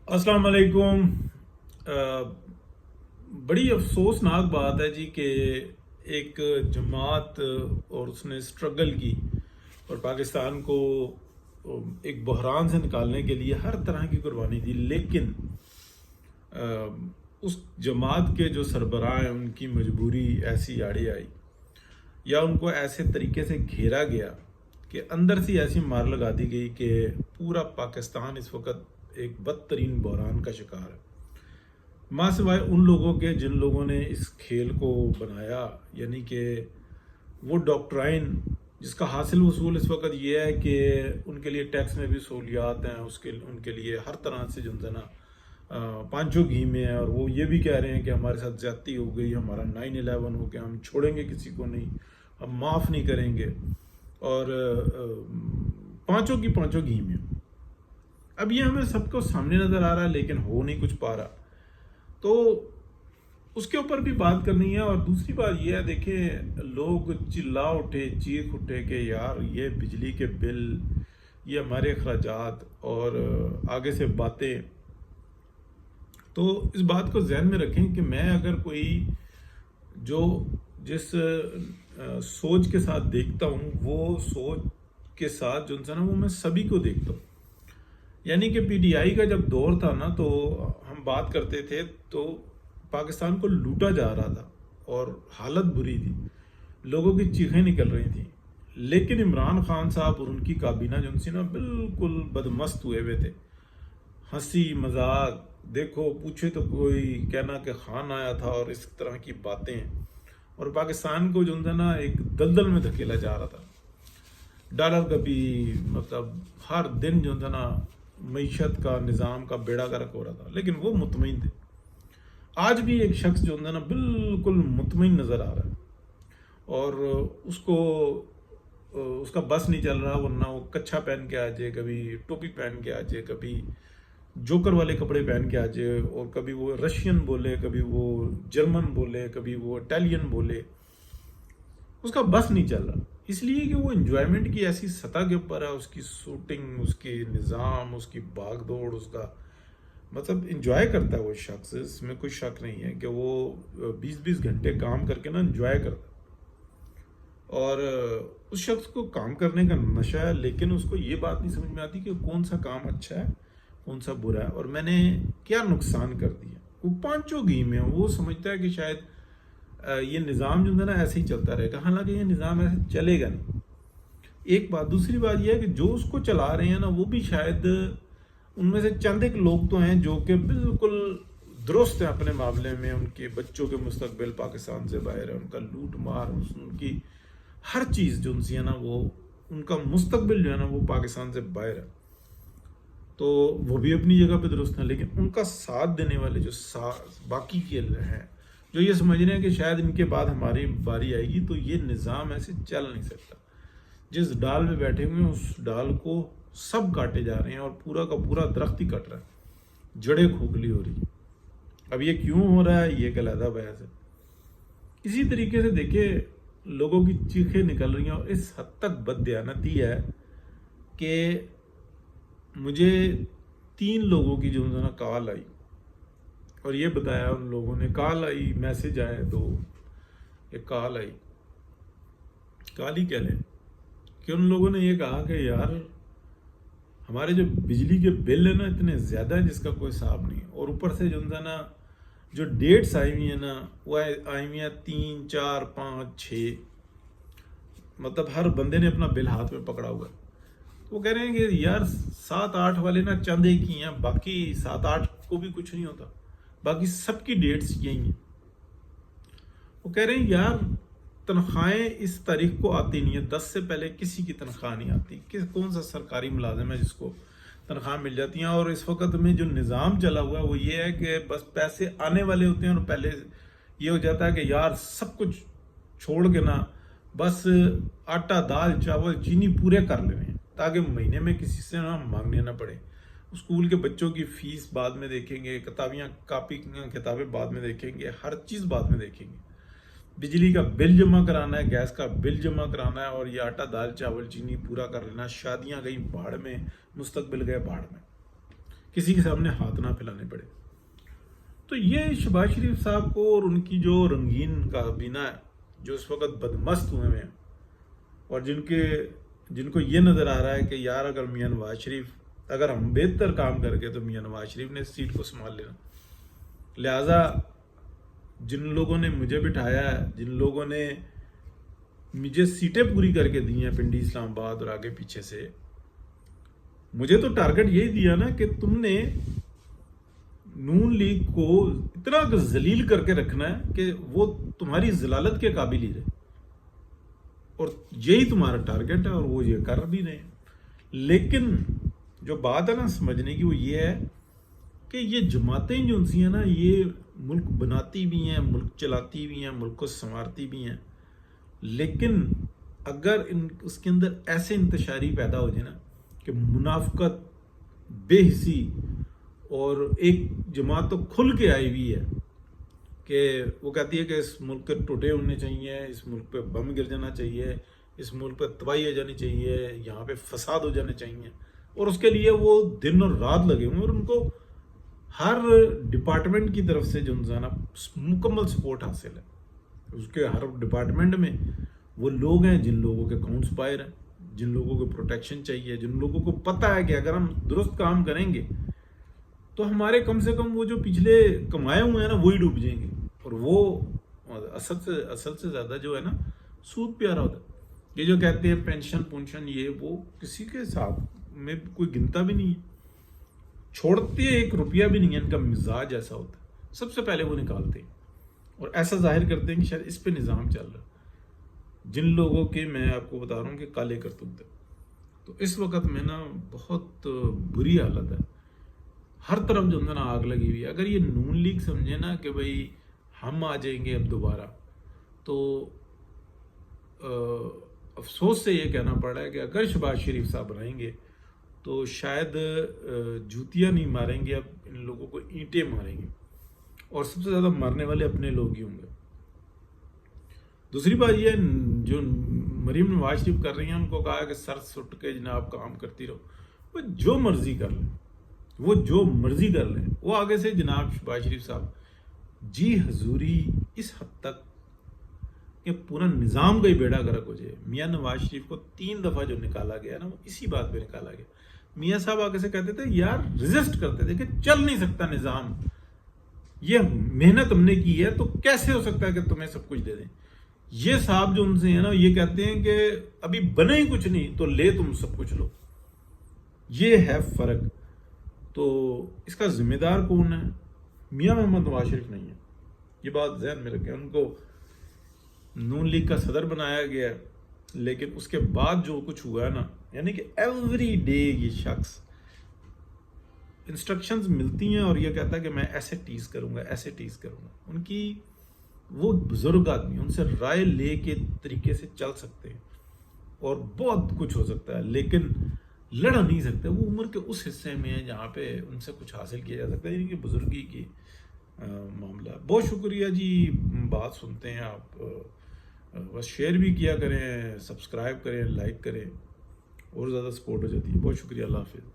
अस्सलाम वालेकुम। बड़ी अफसोसनाक बात है जी कि एक जमात और उसने स्ट्रगल की और पाकिस्तान को एक बहरान से निकालने के लिए हर तरह की कुर्बानी दी, लेकिन उस जमात के जो सरबराह हैं उनकी मजबूरी ऐसी आड़ी आई या उनको ऐसे तरीके से घेरा गया कि अंदर से ऐसी मार लगा दी गई कि पूरा पाकिस्तान इस वक्त एक बदतरीन बहरान का शिकार है। माँ सिवाय उन लोगों के जिन लोगों ने इस खेल को बनाया, यानी कि वो डॉक्ट्राइन जिसका हासिल वसूल इस वक्त ये है कि उनके लिए टैक्स में भी सहूलियात हैं, उसके उनके लिए हर तरह से जो है ना पांचों घी में है। और वो ये भी कह रहे हैं कि हमारे साथ ज्यादती हो गई, हमारा 9/11 हो गया, हम छोड़ेंगे किसी को नहीं, हम माफ़ नहीं करेंगे। और पांचों की पांचों घी में। अब ये हमें सबको सामने नजर आ रहा है लेकिन हो नहीं कुछ पा रहा, तो उसके ऊपर भी बात करनी है। और दूसरी बात ये है, देखें, लोग चिल्ला उठे, चीख उठे कि यार ये बिजली के बिल, ये हमारे अखराजात और आगे से बातें। तो इस बात को जहन में रखें कि मैं अगर कोई जो जिस सोच के साथ देखता हूँ, वो सोच के साथ जो है ना वो मैं सभी को देखता हूँ। यानी कि पीटीआई का जब दौर था ना, तो हम बात करते थे तो पाकिस्तान को लूटा जा रहा था और हालत बुरी थी, लोगों की चीखें निकल रही थी। लेकिन इमरान खान साहब और उनकी काबीना जो सी ना बिल्कुल बदमस्त हुए हुए थे, हंसी मजाक, देखो पूछे तो कोई कहना कि खान आया था और इस तरह की बातें। और पाकिस्तान को जो है ना एक दलदल में धकेला जा रहा था। डॉलर का भी मतलब हर दिन जो है ना मीशत का निज़ाम का बेड़ा गर्क हो रहा था, लेकिन वो मुतमईन थे। आज भी एक शख्स जो है ना बिल्कुल मुतमईन नज़र आ रहा है और उसको उसका बस नहीं चल रहा, वरना वो कच्छा पहन के आ जाए, कभी टोपी पहन के आ जाए, कभी जोकर वाले कपड़े पहन के आ जाए, और कभी वो रशियन बोले, कभी वो जर्मन बोले, कभी वो इटालियन बोले। उसका बस नहीं चल रहा, इसलिए कि वो एंजॉयमेंट की ऐसी सतह के ऊपर है, उसकी शूटिंग, उसकी निज़ाम, उसकी भाग दौड़, उसका मतलब इंजॉय करता है वो शख्स। इसमें कोई शक नहीं है कि वो 20-20 घंटे काम करके ना इंजॉय करता है। और उस शख्स को काम करने का नशा है, लेकिन उसको ये बात नहीं समझ में आती कि कौन सा काम अच्छा है, कौन सा बुरा है, और मैंने क्या नुकसान कर दिया। वो पांचों घी में वो समझता है कि शायद ये निज़ाम जो है ना ऐसे ही चलता रहेगा, हालांकि ये निज़ाम ऐसे चलेगा नहीं। एक बात, दूसरी बात यह है कि जो उसको चला रहे हैं ना, वो भी शायद उनमें से चंद एक लोग तो हैं जो कि बिल्कुल दुरुस्त हैं अपने मामले में। उनके बच्चों के मुस्तकबिल पाकिस्तान से बाहर है, उनका लूट मार, उनकी हर चीज़ जो उनसी है ना, वो उनका मुस्तकबिल जो है ना वो पाकिस्तान से बाहर है। तो वो भी अपनी जगह पे दुरुस्त हैं, लेकिन उनका साथ देने वाले जो बाकी के हैं, जो ये समझ रहे हैं कि शायद इनके बाद हमारी बारी आएगी, तो ये निज़ाम ऐसे चल नहीं सकता। जिस डाल में बैठे हुए हैं उस डाल को सब काटे जा रहे हैं और पूरा का पूरा दरख्त ही कट रहा है, जड़ें खोखली हो रही है। अब ये क्यों हो रहा है, ये एक अलग बहस है। इसी तरीके से देखिए, लोगों की चीखें निकल रही हैं और इस हद तक बददियानती है कि मुझे 3 लोगों की जो है ना कॉल आई और ये बताया, उन लोगों ने कॉल आई, मैसेज आए, तो एक कॉल आई, कॉल ही कह लें कि उन लोगों ने ये कहा कि यार हमारे जो बिजली के बिल है ना इतने ज़्यादा है जिसका कोई हिसाब नहीं, और ऊपर से जो है ना जो डेट्स आई हुई है ना वो आई हुई हैं 3, 4, 5, 6, मतलब हर बंदे ने अपना बिल हाथ में पकड़ा हुआ है। तो वो कह रहे हैं कि यार 7-8 वाले ना चंद एक ही हैं, बाकी 7-8 को भी कुछ नहीं होता, बाकी सबकी डेट्स यही हैं। वो कह रहे हैं यार तनख्वाहें इस तारीख को आती नहीं है, 10 से पहले किसी की तनख्वाह नहीं आती। कौन सा सरकारी मुलाजिम है जिसको तनख्वाह मिल जाती हैं। और इस वक्त में जो निज़ाम चला हुआ है वो ये है कि बस पैसे आने वाले होते हैं और पहले ये हो जाता है कि यार सब कुछ छोड़ के ना बस आटा, दाल, चावल, चीनी पूरे कर लेने हैं, ताकि महीने में किसी से ना मांगने ना पड़े। स्कूल के बच्चों की फीस बाद में देखेंगे, किताबें बाद में देखेंगे, हर चीज़ बाद में देखेंगे। बिजली का बिल जमा कराना है, गैस का बिल जमा कराना है, और ये आटा, दाल, चावल, चीनी पूरा कर लेना। शादियां गई भाड़ में, मुस्तकबिल गए भाड़ में। کسی کے سامنے ہاتھ نہ پھیلانے پڑے. تو یہ شہباز شریف صاحب کو اور ان کی جو رنگین کابینہ ہے جو اس وقت بدمست ہوئے ہیں اور جن کو یہ نظر آ رہا ہے کہ یار اگر میاں نواز شریف اگر ہم بہتر کام کر کے تو میاں نواز شریف نے اس سیٹ کو سنبھال لینا. لہٰذا جن لوگوں نے مجھے بٹھایا ہے, جن لوگوں نے مجھے سیٹیں پوری کر کے دی ہیں پنڈی, اسلام آباد اور آگے پیچھے سے, مجھے تو ٹارگٹ یہی دیا نا کہ تم نے نون لیگ کو اتنا ذلیل کر کے رکھنا ہے کہ وہ تمہاری ذلالت کے قابل ہی رہے, اور یہی تمہارا ٹارگٹ ہے اور وہ یہ کر بھی رہے ہیں. لیکن جو بات ہے نا سمجھنے کی وہ یہ ہے کہ یہ جماعتیں جو ہیں نا یہ ملک بناتی بھی ہیں, ملک چلاتی بھی ہیں, ملک کو سنوارتی بھی ہیں, لیکن اگر اس کے اندر ایسے انتشاری پیدا ہو جائے نا کہ منافقت, بے حسی, اور ایک جماعت تو کھل کے آئی ہوئی ہے کہ وہ کہتی ہے کہ اس ملک کے ٹوٹے ہونے چاہیے, اس ملک پہ بم گر جانا چاہیے, اس ملک پہ تباہی ہو جانی چاہیے, یہاں پہ فساد ہو جانے چاہیے, اور اس کے لیے وہ دن اور رات لگے ہوئے, اور ان کو ہر ڈپارٹمنٹ کی طرف سے جو ہے نا مکمل سپورٹ حاصل ہے. اس کے ہر ڈپارٹمنٹ میں وہ لوگ ہیں جن لوگوں کے اکاؤنٹس باہر ہیں, جن لوگوں کو پروٹیکشن چاہیے, جن لوگوں کو پتہ ہے کہ اگر ہم درست کام کریں گے تو ہمارے کم سے کم وہ جو پچھلے کمائے ہوئے ہیں نا وہی ڈوب جائیں گے, اور وہ اصل سے زیادہ جو ہے نا سود پیارا ہوتا ہے. یہ جو کہتے ہیں پینشن یہ وہ کسی کے حساب میں کوئی گنتا بھی نہیں ہے, چھوڑتے ایک روپیہ بھی نہیں ہے. ان کا مزاج ایسا ہوتا ہے, سب سے پہلے وہ نکالتے ہیں اور ایسا ظاہر کرتے ہیں کہ شاید اس پہ نظام چل رہا ہے. جن لوگوں کے میں آپ کو بتا رہا ہوں کہ کالے کرتوت ہے, تو اس وقت میں نا بہت بری حالت ہے, ہر طرف جو ہے نا آگ لگی ہوئی ہے. اگر یہ نون لیگ سمجھے نا کہ بھئی ہم آ جائیں گے اب دوبارہ, تو افسوس سے یہ کہنا پڑ رہا ہے کہ اگر شہباز شریف صاحب رہیں گے تو شاید جوتیاں نہیں ماریں گے, اب ان لوگوں کو اینٹیں ماریں گے, اور سب سے زیادہ مرنے والے اپنے لوگ ہی ہوں گے. دوسری بات یہ جو مریم نواز شریف کر رہی ہیں, ان کو کہا کہ سر سٹ کے جناب کام کرتی رہو, وہ جو مرضی کر لیں, وہ جو مرضی کر لیں. وہ آگے سے جناب شہباز شریف صاحب جی حضوری اس حد تک کہ پورا نظام کا ہی بیڑا گرک ہو جائے. میاں نواز شریف کو 3 دفعہ جو نکالا گیا نا وہ اسی بات پہ نکالا گیا. میاں صاحب آگے سے کہتے تھے یار ریزسٹ کرتے تھے کہ چل نہیں سکتا نظام, یہ محنت ہم نے کی ہے تو کیسے ہو سکتا ہے کہ تمہیں سب کچھ دے دیں. یہ صاحب جو ان سے ہیں نا یہ کہتے ہیں کہ ابھی بنے ہی کچھ نہیں تو لے تم سب کچھ لو. یہ ہے فرق. تو اس کا ذمہ دار کون ہے؟ میاں محمد نواز شریف نہیں ہے. یہ بات ذہن میں رکھیں. ان کو نون لیگ کا صدر بنایا گیا ہے, لیکن اس کے بعد جو کچھ ہوا ہے نا, یعنی کہ ایوری ڈے یہ شخص انسٹرکشنز ملتی ہیں اور یہ کہتا ہے کہ میں ایسے ٹیز کروں گا, ایسے ٹیز کروں گا. ان کی وہ بزرگ آدمی, ان سے رائے لے کے طریقے سے چل سکتے ہیں اور بہت کچھ ہو سکتا ہے, لیکن لڑ نہیں سکتے. وہ عمر کے اس حصے میں ہے جہاں پہ ان سے کچھ حاصل کیا جا سکتا ہے, یعنی کہ بزرگی کی معاملہ. بہت شکریہ جی, بات سنتے ہیں آپ, بس شیئر بھی کیا کریں, سبسکرائب کریں, لائک کریں, اور زیادہ سپورٹ ہو جاتی ہے. بہت شکریہ, اللہ حافظ.